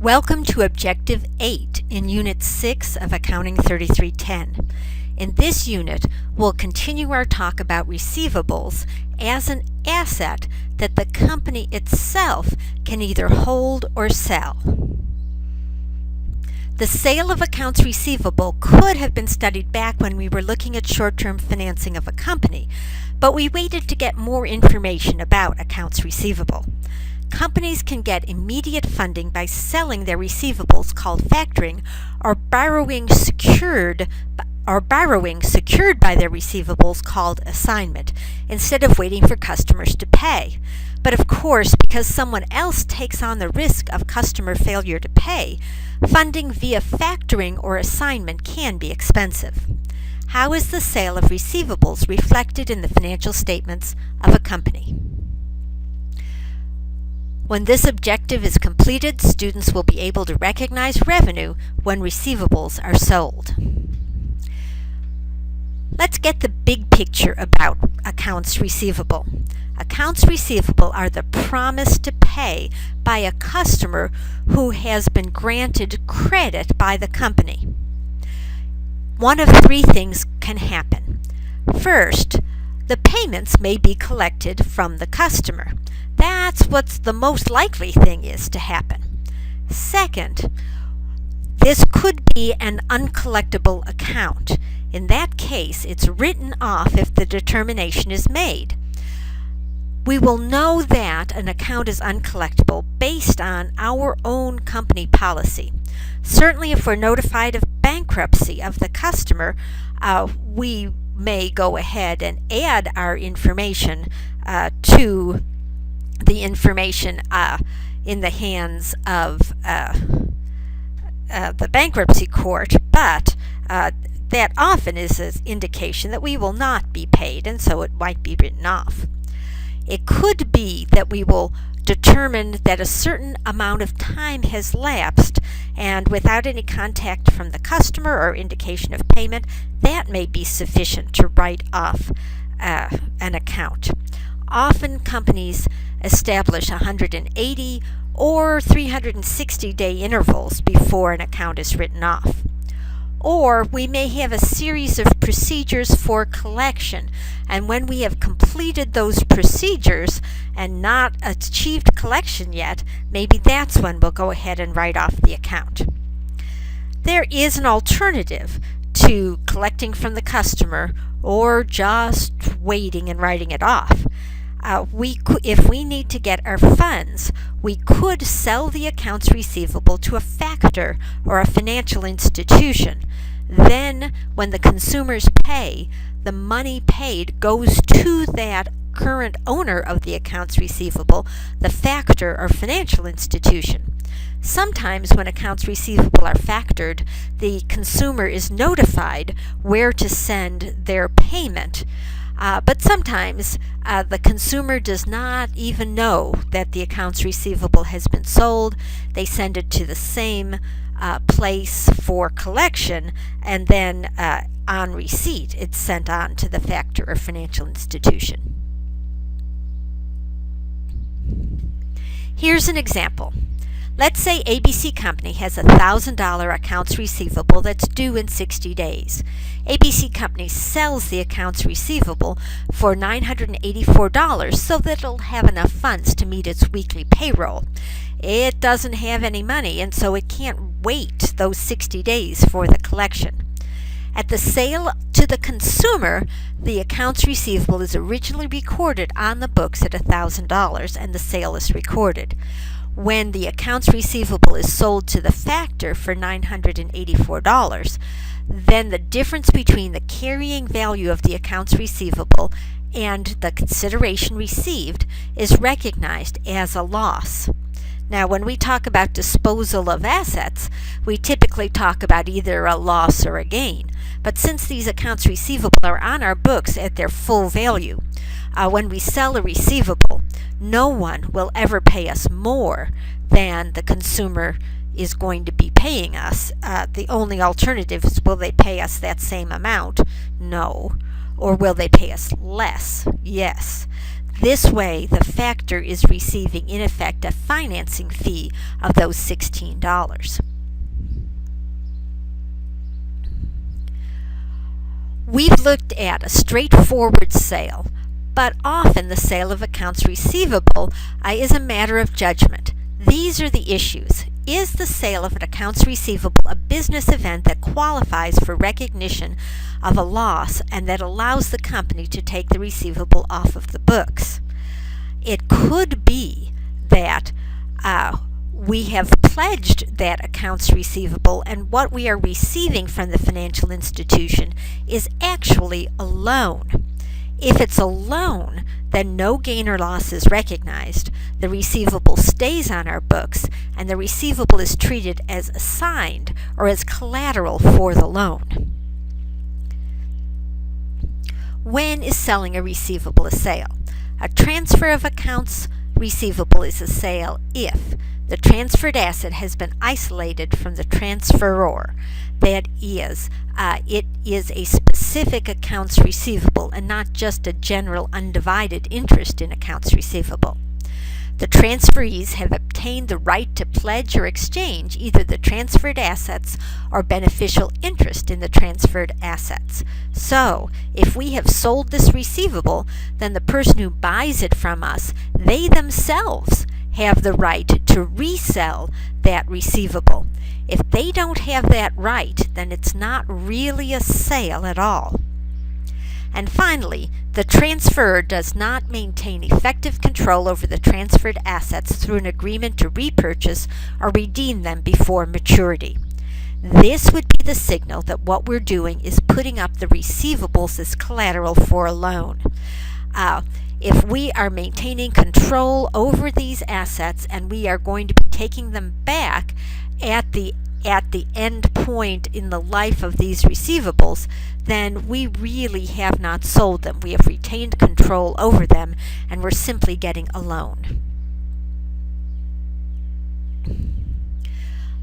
Welcome to Objective 8 in Unit 6 of Accounting 3310. In this unit, we'll continue our talk about receivables as an asset that the company itself can either hold or sell. The sale of accounts receivable could have been studied back when we were looking at short-term financing of a company, but we waited to get more information about accounts receivable. Companies can get immediate funding by selling their receivables called factoring or borrowing secured by their receivables called assignment instead of waiting for customers to pay. But of course, because someone else takes on the risk of customer failure to pay, funding via factoring or assignment can be expensive. How is the sale of receivables reflected in the financial statements of a company? When this objective is completed, students will be able to recognize revenue when receivables are sold. Let's get the big picture about accounts receivable. Accounts receivable are the promise to pay by a customer who has been granted credit by the company. One of three things can happen. First, the payments may be collected from the customer. That's what the most likely thing is to happen. Second, this could be an uncollectible account. In that case, it's written off if the determination is made. We will know that an account is uncollectible based on our own company policy. Certainly, if we're notified of bankruptcy of the customer, we may go ahead and add our information to the information in the hands of the bankruptcy court, but that often is an indication that we will not be paid, and so it might be written off. It could be that we will determine that a certain amount of time has lapsed, and without any contact from the customer or indication of payment, that may be sufficient to write off an account. Often companies establish 180 or 360-day intervals before an account is written off. Or we may have a series of procedures for collection, and when we have completed those procedures and not achieved collection yet, maybe that's when we'll go ahead and write off the account. There is an alternative to collecting from the customer or just waiting and writing it off. If we need to get our funds, we could sell the accounts receivable to a factor or a financial institution. Then, when the consumers pay, the money paid goes to that current owner of the accounts receivable, the factor or financial institution. Sometimes when accounts receivable are factored, the consumer is notified where to send their payment. But sometimes the consumer does not even know that the accounts receivable has been sold. They send it to the same place for collection, and then on receipt it's sent on to the factor or financial institution. Here's an example. Let's say ABC Company has a $1,000 accounts receivable that's due in 60 days. ABC Company sells the accounts receivable for $984 so that it'll have enough funds to meet its weekly payroll. It doesn't have any money, and so it can't wait those 60 days for the collection. At the sale to the consumer, the accounts receivable is originally recorded on the books at $1,000 and the sale is recorded. When the accounts receivable is sold to the factor for $984, then the difference between the carrying value of the accounts receivable and the consideration received is recognized as a loss. Now, when we talk about disposal of assets, we typically talk about either a loss or a gain. But since these accounts receivable are on our books at their full value, when we sell a receivable, no one will ever pay us more than the consumer is going to be paying us. The only alternative is, will they pay us that same amount? No. Or will they pay us less? Yes. This way, the factor is receiving, in effect, a financing fee of those $16. We've looked at a straightforward sale, but often the sale of accounts receivable is a matter of judgment. These are the issues. Is the sale of an accounts receivable a business event that qualifies for recognition of a loss and that allows the company to take the receivable off of the books? It could be that we have pledged that accounts receivable, and what we are receiving from the financial institution is actually a loan. If it's a loan, then no gain or loss is recognized. The receivable stays on our books, and the receivable is treated as assigned or as collateral for the loan. When is selling a receivable a sale? A transfer of accounts receivable is a sale if the transferred asset has been isolated from the transferor. That is, it is a specific accounts receivable and not just a general undivided interest in accounts receivable. The transferees have obtained the right to pledge or exchange either the transferred assets or beneficial interest in the transferred assets. So, if we have sold this receivable, then the person who buys it from us, they themselves have the right to resell that receivable. If they don't have that right, then it's not really a sale at all. And finally, the transferor does not maintain effective control over the transferred assets through an agreement to repurchase or redeem them before maturity. This would be the signal that what we're doing is putting up the receivables as collateral for a loan. If we are maintaining control over these assets and we are going to be taking them back at the end point in the life of these receivables, then we really have not sold them. We have retained control over them, and we're simply getting a loan.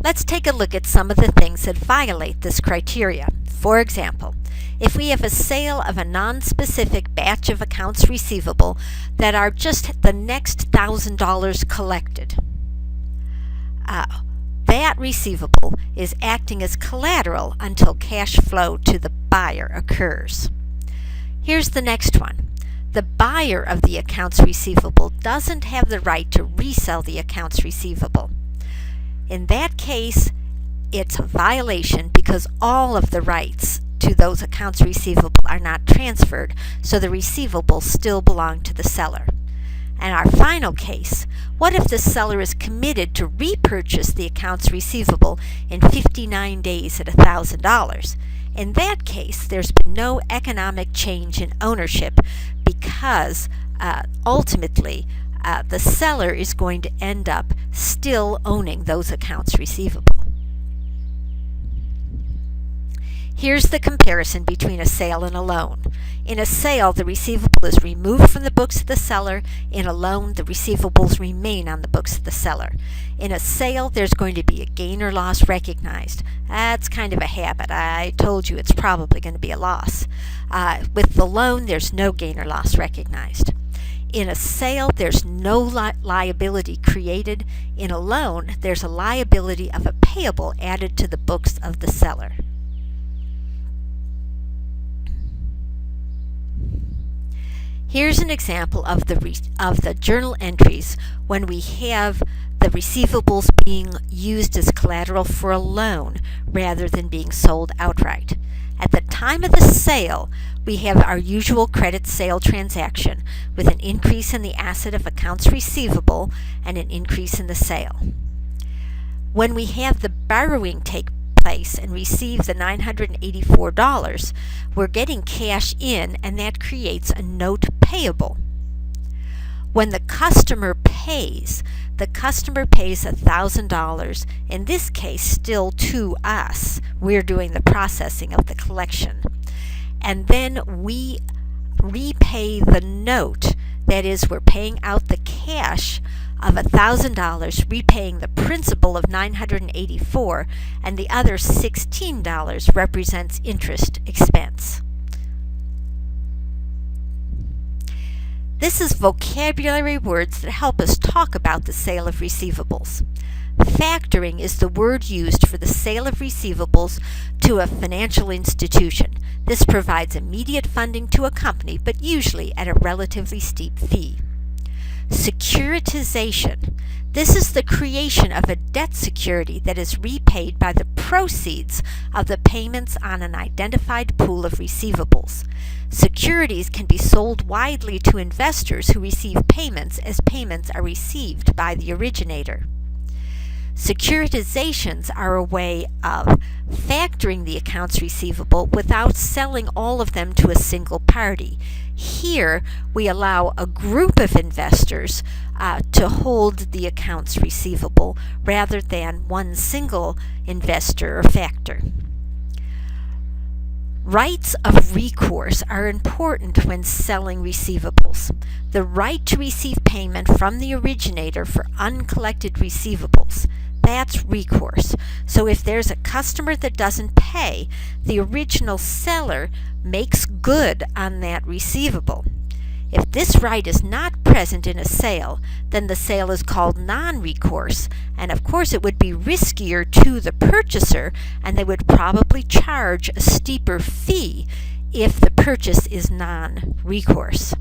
Let's take a look at some of the things that violate this criteria. For example, if we have a sale of a non-specific batch of accounts receivable that are just the next $1,000 collected, that receivable is acting as collateral until cash flow to the buyer occurs. Here's the next one. The buyer of the accounts receivable doesn't have the right to resell the accounts receivable. In that case, it's a violation because all of the rights to those accounts receivable are not transferred, so the receivables still belong to the seller. And our final case, what if the seller is committed to repurchase the accounts receivable in 59 days at $1,000? In that case, there's been no economic change in ownership because ultimately the seller is going to end up still owning those accounts receivable. Here's the comparison between a sale and a loan. In a sale, the receivable is removed from the books of the seller. In a loan, the receivables remain on the books of the seller. In a sale, there's going to be a gain or loss recognized. That's kind of a habit. I told you it's probably going to be a loss. With the loan, there's no gain or loss recognized. In a sale, there's no liability created. In a loan, there's a liability of a payable added to the books of the seller. Here's an example of the journal entries when we have the receivables being used as collateral for a loan rather than being sold outright. At the time of the sale, we have our usual credit sale transaction with an increase in the asset of accounts receivable and an increase in the sale. When we have the borrowing take place and receive the $984, we're getting cash in, and that creates a note payable. When the customer pays $1,000, in this case still to us. We're doing the processing of the collection. And then we repay the note, that is, we're paying out the cash of $1,000, repaying the principal of $984, and the other $16 represents interest expense. This is vocabulary words that help us talk about the sale of receivables. Factoring is the word used for the sale of receivables to a financial institution. This provides immediate funding to a company, but usually at a relatively steep fee. Securitization. This is the creation of a debt security that is repaid by the proceeds of the payments on an identified pool of receivables. Securities can be sold widely to investors who receive payments as payments are received by the originator. Securitizations are a way of factoring the accounts receivable without selling all of them to a single party. Here, we allow a group of investors to hold the accounts receivable rather than one single investor or factor. Rights of recourse are important when selling receivables. The right to receive payment from the originator for uncollected receivables. That's recourse. So if there's a customer that doesn't pay, the original seller makes good on that receivable. If this right is not present in a sale, then the sale is called non-recourse, and of course it would be riskier to the purchaser, and they would probably charge a steeper fee if the purchase is non-recourse.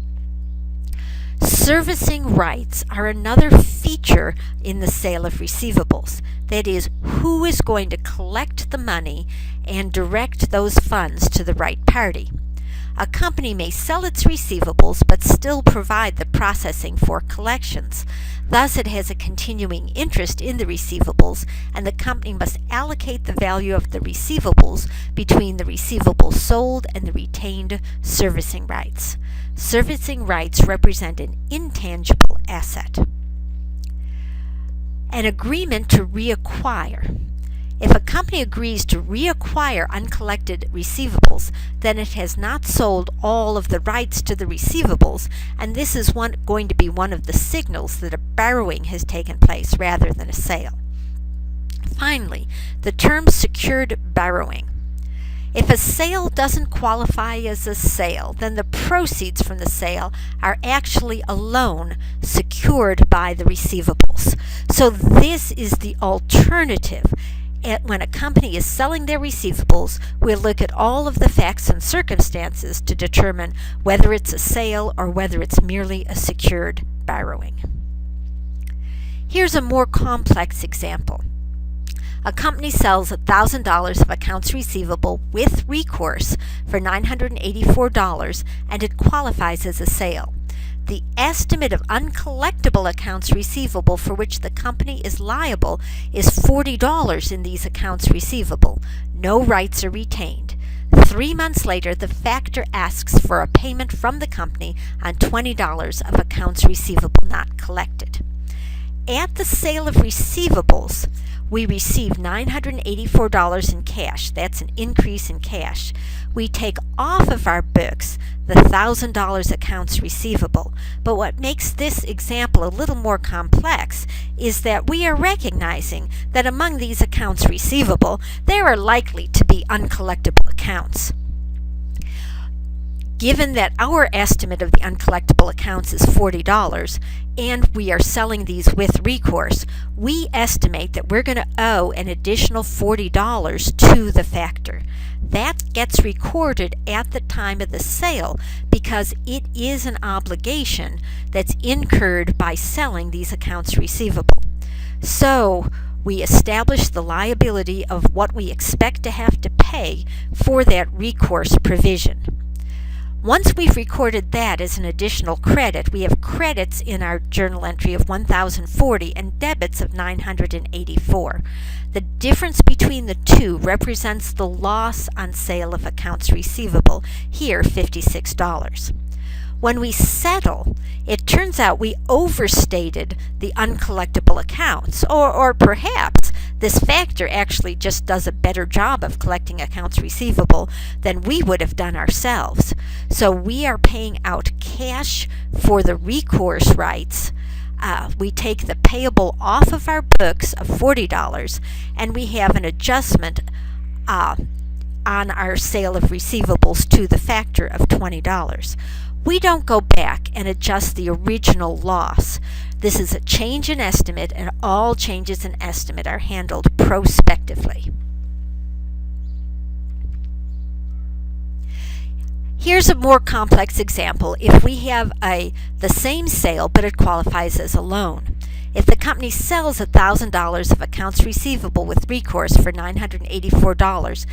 Servicing rights are another feature in the sale of receivables. That is, who is going to collect the money and direct those funds to the right party. A company may sell its receivables but still provide the processing for collections. Thus, it has a continuing interest in the receivables, and the company must allocate the value of the receivables between the receivables sold and the retained servicing rights. Servicing rights represent an intangible asset. An agreement to reacquire. If a company agrees to reacquire uncollected receivables, then it has not sold all of the rights to the receivables, and this is going to be one of the signals that a borrowing has taken place rather than a sale. Finally, the term secured borrowing. If a sale doesn't qualify as a sale, then the proceeds from the sale are actually a loan secured by the receivables. So this is the alternative. When a company is selling their receivables, we'll look at all of the facts and circumstances to determine whether it's a sale or whether it's merely a secured borrowing. Here's a more complex example. A company sells $1,000 of accounts receivable with recourse for $984, and it qualifies as a sale. The estimate of uncollectible accounts receivable for which the company is liable is $40 in these accounts receivable. No rights are retained. 3 months later, the factor asks for a payment from the company on $20 of accounts receivable not collected. At the sale of receivables, we receive $984 in cash. That's an increase in cash. We take off of our books the $1,000 accounts receivable. But what makes this example a little more complex is that we are recognizing that among these accounts receivable, there are likely to be uncollectible accounts. Given that our estimate of the uncollectible accounts is $40 and we are selling these with recourse, we estimate that we're going to owe an additional $40 to the factor. That gets recorded at the time of the sale because it is an obligation that's incurred by selling these accounts receivable. So we establish the liability of what we expect to have to pay for that recourse provision. Once we've recorded that as an additional credit, we have credits in our journal entry of 1,040 and debits of 984. The difference between the two represents the loss on sale of accounts receivable, here $56. When we settle, it turns out we overstated the uncollectible accounts, or perhaps this factor actually just does a better job of collecting accounts receivable than we would have done ourselves. So we are paying out cash for the recourse rights. We take the payable off of our books of $40, and we have an adjustment on our sale of receivables to the factor of $20. We don't go back and adjust the original loss. This is a change in estimate, and all changes in estimate are handled prospectively. Here's a more complex example. If we have the same sale, but it qualifies as a loan. If the company sells $1,000 of accounts receivable with recourse for $984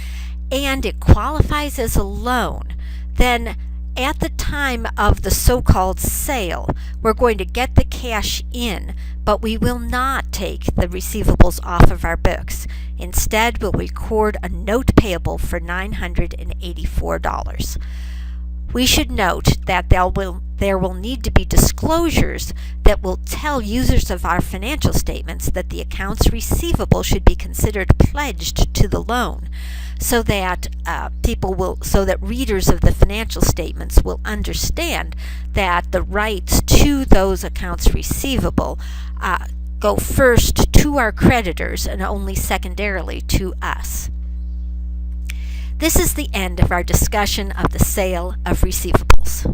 and it qualifies as a loan, then at the time of the so-called sale, we're going to get the cash in, but we will not take the receivables off of our books. Instead, we'll record a note payable for $984. We should note that there will need to be disclosures that will tell users of our financial statements that the accounts receivable should be considered pledged to the loan, so that readers of the financial statements will understand that the rights to those accounts receivable go first to our creditors and only secondarily to us. This is the end of our discussion of the sale of receivables.